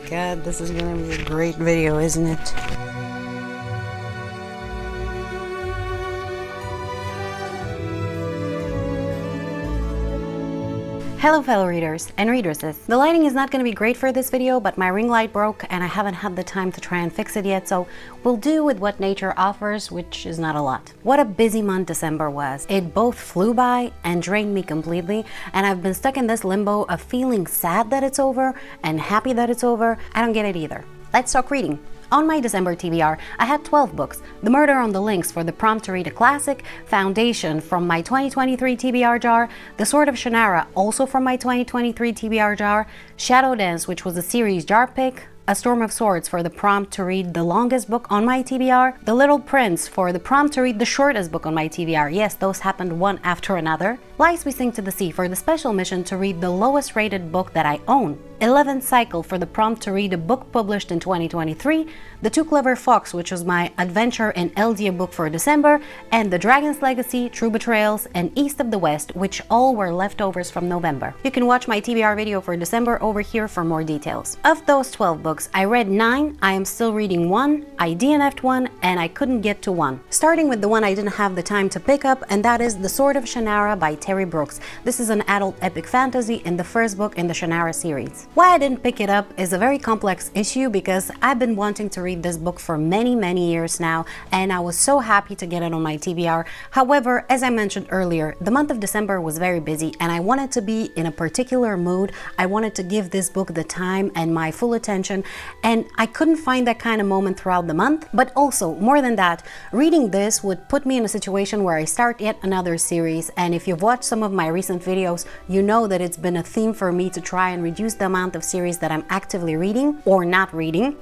God, this is gonna be a great video, isn't it? Hello fellow readers and readeresses. The lighting is not going to be great for this video, but my ring light broke and I haven't had the time to try and fix it yet, so we'll do with what nature offers, which is not a lot. What a busy month December was. It both flew by and drained me completely, and I've been stuck in this limbo of feeling sad that it's over and happy that it's over. I don't get it either. Let's talk reading. On my December TBR, I had 12 books: The Murder on the Links for the prompt to read a classic, Foundation from my 2023 TBR jar, The Sword of Shannara also from my 2023 TBR jar, Shadow Dance, which was a series jar pick, A Storm of Swords for the prompt to read the longest book on my TBR, The Little Prince for the prompt to read the shortest book on my TBR. Yes, those happened one after another. Lies We Sing to the Sea for the special mission to read the lowest rated book that I own. 11th Cycle for the prompt to read a book published in 2023, The Too Clever Fox, which was my adventure in LDA book for December, and The Dragon's Legacy, True Betrayals, and East of the West, which all were leftovers from November. You can watch my TBR video for December over here for more details. Of those 12 books, I read 9, I am still reading 1, I DNF'd 1, and I couldn't get to 1. Starting with the one I didn't have the time to pick up, and that is The Sword of Shannara by Terry Brooks. This is an adult epic fantasy in the first book in the Shannara series. Why I didn't pick it up is a very complex issue because I've been wanting to read this book for many years now, and I was so happy to get it on my TBR. However, as I mentioned earlier, the month of December was very busy and I wanted to be in a particular mood. I wanted to give this book the time and my full attention, and I couldn't find that kind of moment throughout the month. But also, more than that, reading this would put me in a situation where I start yet another series, and if you've watched some of my recent videos, you know that it's been a theme for me to try and reduce the amount of series that I'm actively reading or not reading.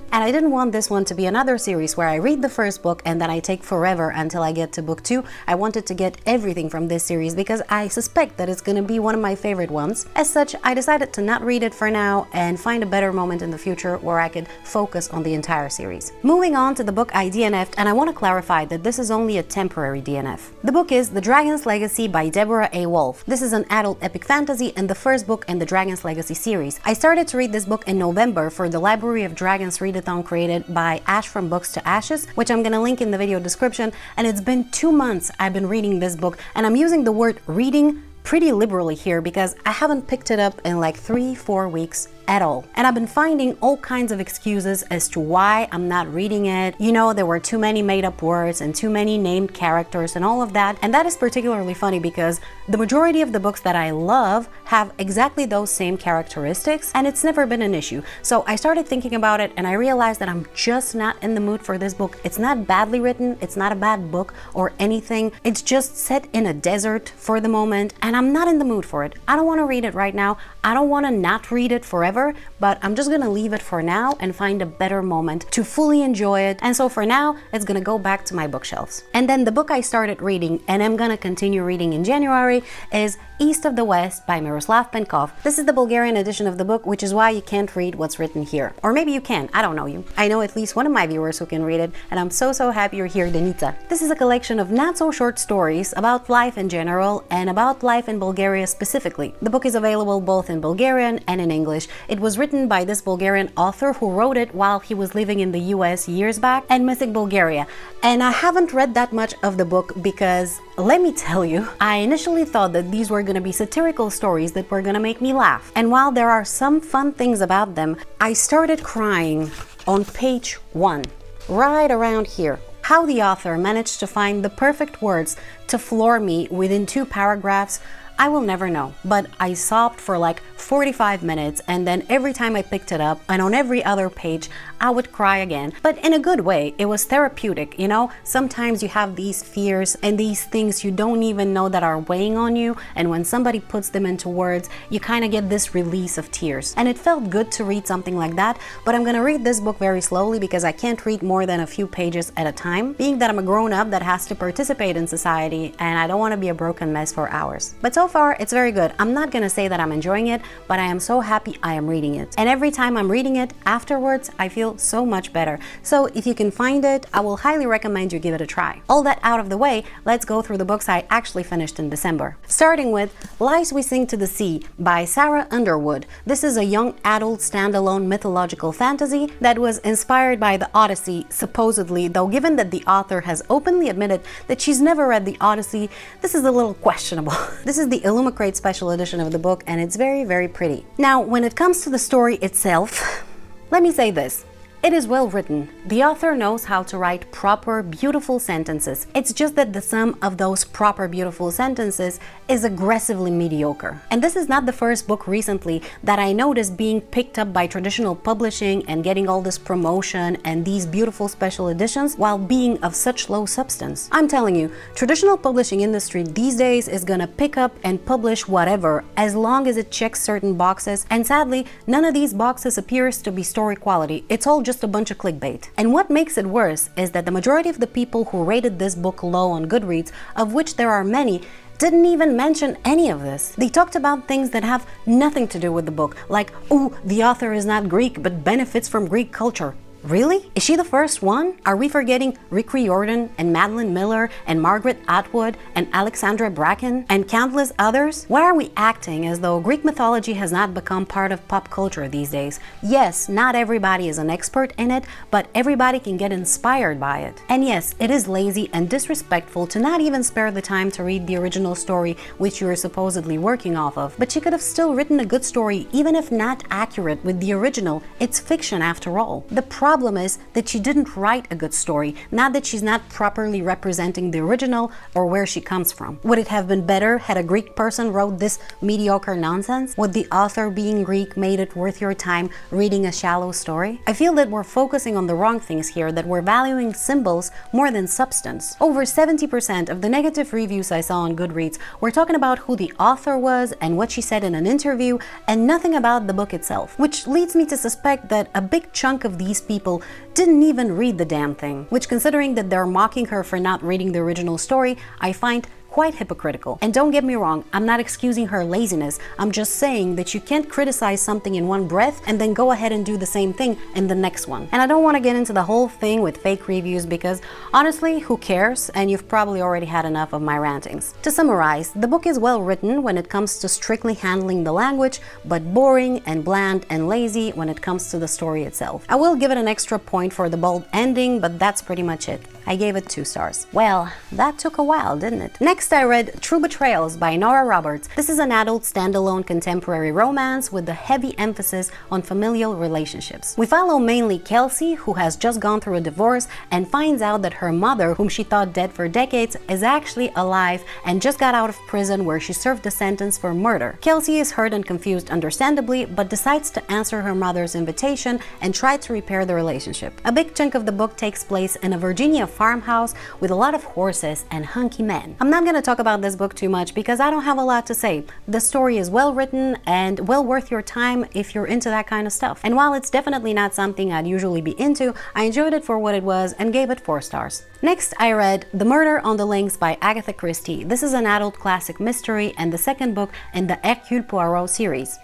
And I didn't want this one to be another series where I read the first book and then I take forever until I get to book 2. I wanted to get everything from this series because I suspect that it's going to be one of my favorite ones. As such, I decided to not read it for now and find a better moment in the future where I could focus on the entire series. Moving on to the book I DNF'd, and I want to clarify that this is only a temporary DNF. The book is The Dragon's Legacy by Deborah A. Wolfe. This is an adult epic fantasy and the first book in the Dragon's Legacy series. I started to read this book in November for the Library of Dragons readathon created by Ash from Books to Ashes, which I'm gonna link in the video description, and it's been 2 months I've been reading this book, and I'm using the word reading pretty liberally here because I haven't picked it up in like 3-4 weeks at all. And I've been finding all kinds of excuses as to why I'm not reading it. You know, there were too many made up words and too many named characters and all of that. And that is particularly funny because the majority of the books that I love have exactly those same characteristics, and it's never been an issue. So I started thinking about it and I realized that I'm just not in the mood for this book. It's not badly written, it's not a bad book or anything. It's just set in a desert for the moment and I'm not in the mood for it. I don't want to read it right now. I don't want to not read it forever, but I'm just gonna leave it for now and find a better moment to fully enjoy it. And so for now, it's gonna go back to my bookshelves. And then the book I started reading and I'm gonna continue reading in January is East of the West by Miroslav Penkov. This is the Bulgarian edition of the book, which is why you can't read what's written here. Or maybe you can, I don't know you. I know at least one of my viewers who can read it, and I'm so happy you're here, Denita. This is a collection of not so short stories about life in general and about life in Bulgaria specifically. The book is available both in Bulgarian and in English. It was written by this Bulgarian author who wrote it while he was living in the US years back and missing Bulgaria. And I haven't read that much of the book because, let me tell you, I initially thought that these were gonna be satirical stories that were gonna make me laugh. And while there are some fun things about them, I started crying on page 1, right around here. How the author managed to find the perfect words to floor me within 2 paragraphs, I will never know, but I sobbed for like 45 minutes, and then every time I picked it up and on every other page I would cry again, but in a good way. It was therapeutic, you know? Sometimes you have these fears and these things you don't even know that are weighing on you, and when somebody puts them into words, you kind of get this release of tears. And it felt good to read something like that, but I'm gonna read this book very slowly because I can't read more than a few pages at a time, being that I'm a grown-up that has to participate in society and I don't want to be a broken mess for hours. But so far, it's very good. I'm not gonna say that I'm enjoying it, but I am so happy I am reading it. And every time I'm reading it, afterwards, I feel feel so much better. So if you can find it, I will highly recommend you give it a try. All that out of the way, let's go through the books I actually finished in December. Starting with Lies We Sing to the Sea by Sarah Underwood. This is a young adult standalone mythological fantasy that was inspired by the Odyssey, supposedly, though given that the author has openly admitted that she's never read the Odyssey, this is a little questionable. This is the Illumicrate special edition of the book, and it's very, very pretty. Now, when it comes to the story itself, let me say this. It is well written. The author knows how to write proper, beautiful sentences. It's just that the sum of those proper, beautiful sentences is aggressively mediocre. And this is not the first book recently that I noticed being picked up by traditional publishing and getting all this promotion and these beautiful special editions while being of such low substance. I'm telling you, traditional publishing industry these days is gonna pick up and publish whatever as long as it checks certain boxes, and sadly, none of these boxes appears to be story quality. It's all just a bunch of clickbait. And what makes it worse is that the majority of the people who rated this book low on Goodreads, of which there are many, didn't even mention any of this. They talked about things that have nothing to do with the book, like, ooh, the author is not Greek but benefits from Greek culture. Really? Is she the first one? Are we forgetting Rick Riordan and Madeline Miller and Margaret Atwood and Alexandra Bracken and countless others? Why are we acting as though Greek mythology has not become part of pop culture these days? Yes, not everybody is an expert in it, but everybody can get inspired by it. And yes, it is lazy and disrespectful to not even spare the time to read the original story which you are supposedly working off of. But she could have still written a good story, even if not accurate with the original. It's fiction after all. The problem is that she didn't write a good story, not that she's not properly representing the original or where she comes from. Would it have been better had a Greek person wrote this mediocre nonsense? Would the author being Greek made it worth your time reading a shallow story? I feel that we're focusing on the wrong things here, that we're valuing symbols more than substance. Over 70% of the negative reviews I saw on Goodreads were talking about who the author was and what she said in an interview, and nothing about the book itself, which leads me to suspect that a big chunk of these people didn't even read the damn thing, which, considering that they're mocking her for not reading the original story, I find quite hypocritical. And don't get me wrong, I'm not excusing her laziness. I'm just saying that you can't criticize something in one breath and then go ahead and do the same thing in the next one. And I don't want to get into the whole thing with fake reviews because honestly, who cares? And you've probably already had enough of my rantings. To summarize, the book is well written when it comes to strictly handling the language, but boring and bland and lazy when it comes to the story itself. I will give it an extra point for the bold ending, but that's pretty much it. I gave it 2 stars. Well, that took a while, didn't it? Next, I read True Betrayals by Nora Roberts. This is an adult standalone contemporary romance with a heavy emphasis on familial relationships. We follow mainly Kelsey, who has just gone through a divorce and finds out that her mother, whom she thought dead for decades, is actually alive and just got out of prison where she served a sentence for murder. Kelsey is hurt and confused, understandably, but decides to answer her mother's invitation and try to repair the relationship. A big chunk of the book takes place in a Virginia farmhouse with a lot of horses and hunky men. I'm not gonna talk about this book too much because I don't have a lot to say. The story is well written and well worth your time if you're into that kind of stuff. And while it's definitely not something I'd usually be into, I enjoyed it for what it was and gave it 4 stars. Next, I read The Murder on the Links by Agatha Christie. This is an adult classic mystery and the second book in the Hercule Poirot series.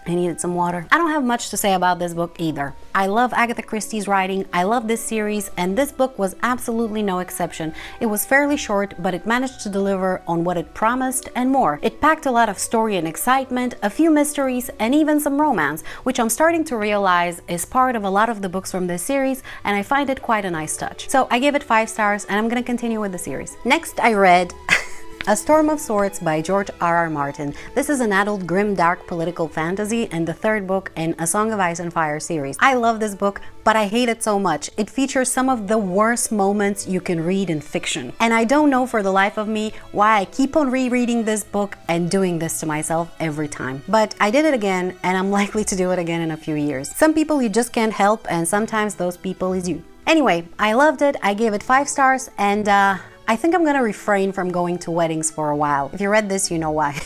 I needed some water. I don't have much to say about this book either. I love Agatha Christie's writing, I love this series, and this book was absolutely no exception. It was fairly short, but it managed to deliver on what it promised and more. It packed a lot of story and excitement, a few mysteries, and even some romance, which I'm starting to realize is part of a lot of the books from this series, and I find it quite a nice touch. So I gave it 5 stars, and I'm gonna continue with the series. Next, I read A Storm of Swords by George R.R. Martin. This is an adult grim dark political fantasy and the 3rd book in A Song of Ice and Fire series. I love this book, but I hate it so much. It features some of the worst moments you can read in fiction. And I don't know for the life of me why I keep on rereading this book and doing this to myself every time. But I did it again, and I'm likely to do it again in a few years. Some people you just can't help, and sometimes those people is you. Anyway, I loved it. I gave it 5 stars, and I think I'm gonna refrain from going to weddings for a while. If you read this, you know why.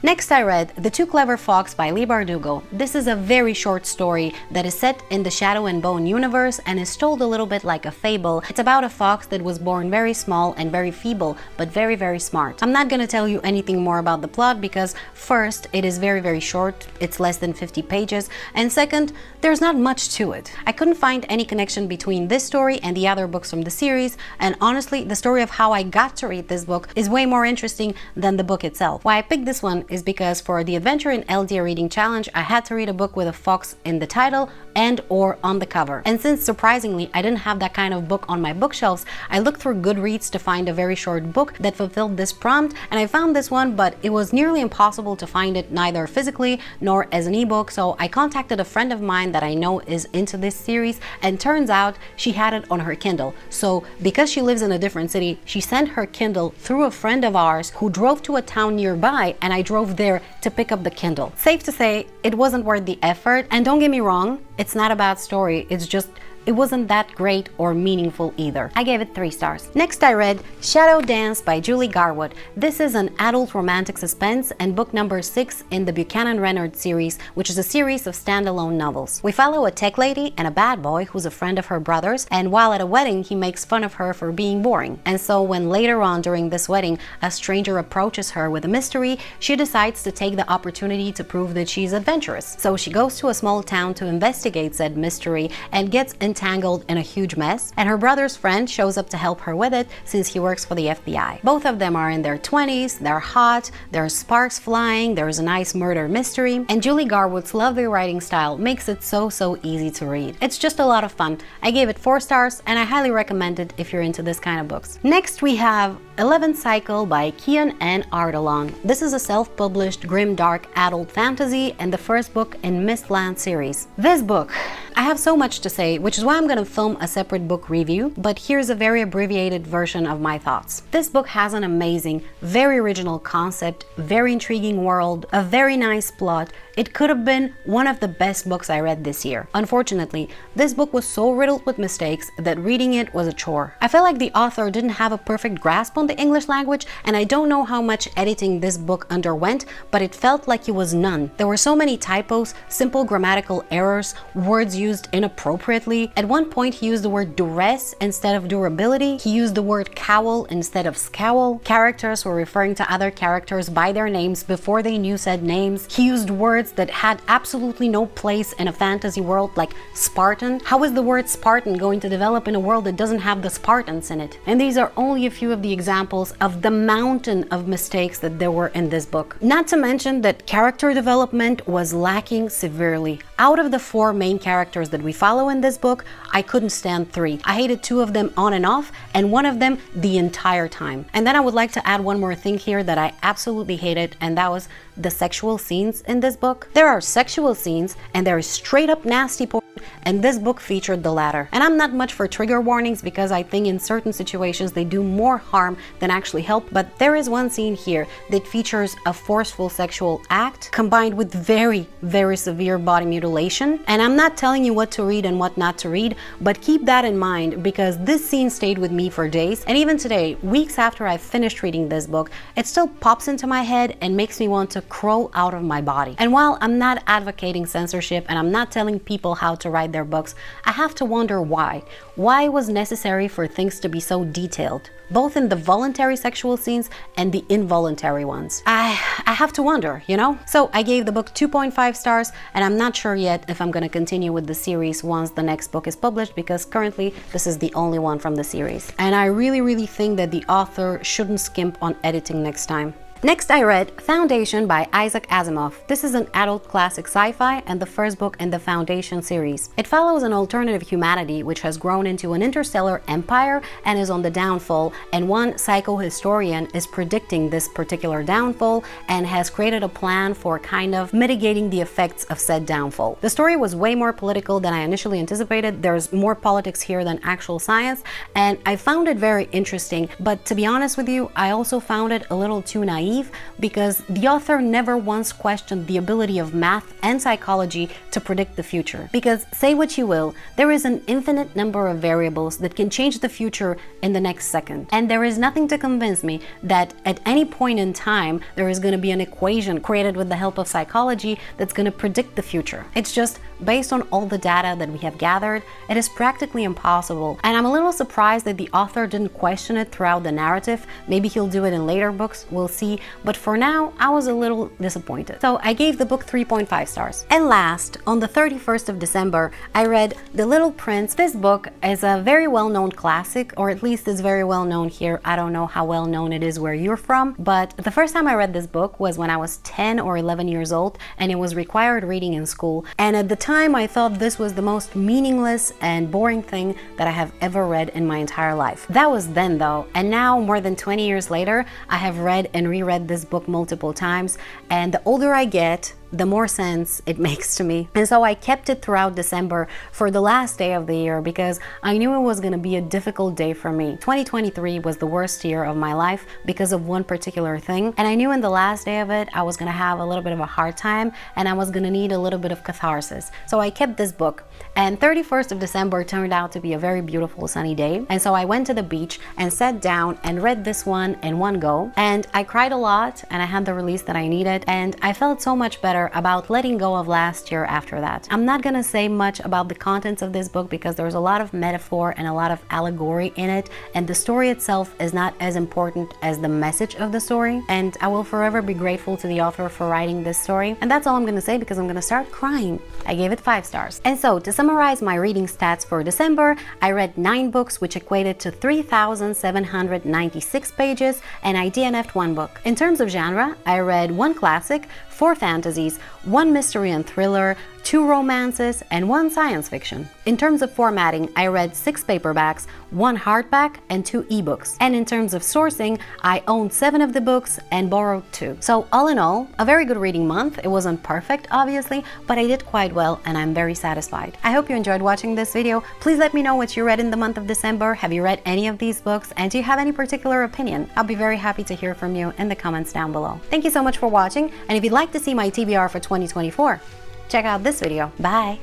Next I read The Too Clever Fox by Leigh Bardugo. This is a very short story that is set in the Shadow and Bone universe and is told a little bit like a fable. It's about a fox that was born very small and very feeble, but very, very smart. I'm not gonna tell you anything more about the plot because first, it is very, very short. It's less than 50 pages. And second, there's not much to it. I couldn't find any connection between this story and the other books from the series, and honestly, the story of how I got to read this book is way more interesting than the book itself. Why I picked this one is because for the Adventure in LDA Reading Challenge, I had to read a book with a fox in the title and or on the cover. And since surprisingly I didn't have that kind of book on my bookshelves, I looked through Goodreads to find a very short book that fulfilled this prompt, and I found this one, but it was nearly impossible to find it neither physically nor as an ebook, so I contacted a friend of mine that I know is into this series, and turns out she had it on her Kindle. So because she lives in a different city, she sent her Kindle through a friend of ours who drove to a town nearby, and I drove there to pick up the Kindle. Safe to say, it wasn't worth the effort, and don't get me wrong, it's not a bad story, it's just it wasn't that great or meaningful either. I gave it 3 stars. Next I read Shadow Dance by Julie Garwood. This is an adult romantic suspense and book number 6 in the Buchanan-Reynolds series, which is a series of standalone novels. We follow a tech lady and a bad boy who's a friend of her brother's, and while at a wedding he makes fun of her for being boring. And so when later on during this wedding a stranger approaches her with a mystery, she decides to take the opportunity to prove that she's adventurous. So she goes to a small town to investigate said mystery and gets entangled in a huge mess, and her brother's friend shows up to help her with it since he works for the FBI. Both of them are in their 20s, they're hot, there's sparks flying, there's a nice murder mystery, and Julie Garwood's lovely writing style makes it so easy to read. It's just a lot of fun. I gave it 4 stars and I highly recommend it if you're into this kind of books. Next we have 11th Cycle by Kian and Ardalan. This is a self-published grim dark adult fantasy and the first book in Mistland series. This book, I have so much to say, which is why I'm gonna film a separate book review, but here's a very abbreviated version of my thoughts. This book has an amazing, very original concept, very intriguing world, a very nice plot. It could have been one of the best books I read this year. Unfortunately, this book was so riddled with mistakes that reading it was a chore. I felt like the author didn't have a perfect grasp on the English language, and I don't know how much editing this book underwent, but it felt like it was none. There were so many typos, simple grammatical errors, words used inappropriately. At one point he used the word duress instead of durability. He used the word cowl instead of scowl. Characters were referring to other characters by their names before they knew said names. He used words that had absolutely no place in a fantasy world, like Spartan. How is the word Spartan going to develop in a world that doesn't have the Spartans in it? And these are only a few of the examples of the mountain of mistakes that there were in this book. Not to mention that character development was lacking severely. Out of the 4 main characters that we follow in this book, I couldn't stand 3. I hated 2 of them on and off, and one of them the entire time. And then I would like to add one more thing here that I absolutely hated, and that was the sexual scenes in this book. There are sexual scenes and there is straight up nasty porn, and this book featured the latter. And I'm not much for trigger warnings because I think in certain situations they do more harm than actually help, but there is one scene here that features a forceful sexual act combined with very severe body mutilation. And I'm not telling you what to read and what not to read, but keep that in mind because this scene stayed with me for days, and even today, weeks after I finished reading this book, it still pops into my head and makes me want to crawl out of my body. And while I'm not advocating censorship and I'm not telling people how to write their books, I have to wonder why. Why it was necessary for things to be so detailed, both in the voluntary sexual scenes and the involuntary ones. I have to wonder, you know? So I gave the book 2.5 stars, and I'm not sure yet if I'm gonna continue with the series once the next book is published, because currently this is the only one from the series. And I really think that the author shouldn't skimp on editing next time. Next I read Foundation by Isaac Asimov. This is an adult classic sci-fi and the first book in the Foundation series. It follows an alternative humanity which has grown into an interstellar empire and is on the downfall, and one psychohistorian is predicting this particular downfall and has created a plan for kind of mitigating the effects of said downfall. The story was way more political than I initially anticipated. There's more politics here than actual science, and I found it very interesting, but to be honest with you, I also found it a little too naive naive because the author never once questioned the ability of math and psychology to predict the future. Because say what you will, there is an infinite number of variables that can change the future in the next second. And there is nothing to convince me that at any point in time there is going to be an equation created with the help of psychology that's going to predict the future. It's just based on all the data that we have gathered, it is practically impossible. And I'm a little surprised that the author didn't question it throughout the narrative. Maybe he'll do it in later books, we'll see. But for now, I was a little disappointed. So I gave the book 3.5 stars. And last, on the 31st of December, I read The Little Prince. This book is a very well-known classic, or at least it's very well known here. I don't know how well known it is where you're from, but the first time I read this book was when I was 10 or 11 years old, and it was required reading in school. And at the time, I thought this was the most meaningless and boring thing that I have ever read in my entire life. That was then though, and now more than 20 years later, I have read and reread this book multiple times, and the older I get, the more sense it makes to me. And so I kept it throughout December for the last day of the year because I knew it was going to be a difficult day for me. 2023 was the worst year of my life because of one particular thing, and I knew in the last day of it I was going to have a little bit of a hard time and I was going to need a little bit of catharsis. So I kept this book, and 31st of December turned out to be a very beautiful sunny day, and so I went to the beach and sat down and read this one in one go, and I cried a lot and I had the release that I needed, and I felt so much better about letting go of last year after that. I'm not gonna say much about the contents of this book because there's a lot of metaphor and a lot of allegory in it, and the story itself is not as important as the message of the story, and I will forever be grateful to the author for writing this story. And that's all I'm gonna say because I'm gonna start crying. I gave it 5 stars. And so to summarize my reading stats for December, I read 9 books, which equated to 3,796 pages, and I DNF'd 1 book. In terms of genre, I read 1 classic, 4 fantasies, 1 mystery and thriller, 2 romances, and 1 science fiction. In terms of formatting, I read 6 paperbacks, 1 hardback, and 2 ebooks. And in terms of sourcing, I owned 7 of the books and borrowed 2. So all in all, a very good reading month. It wasn't perfect, obviously, but I did quite well and I'm very satisfied. I hope you enjoyed watching this video. Please let me know what you read in the month of December. Have you read any of these books? And do you have any particular opinion? I'll be very happy to hear from you in the comments down below. Thank you so much for watching, and if you'd like to see my TBR for 2024, check out this video. Bye!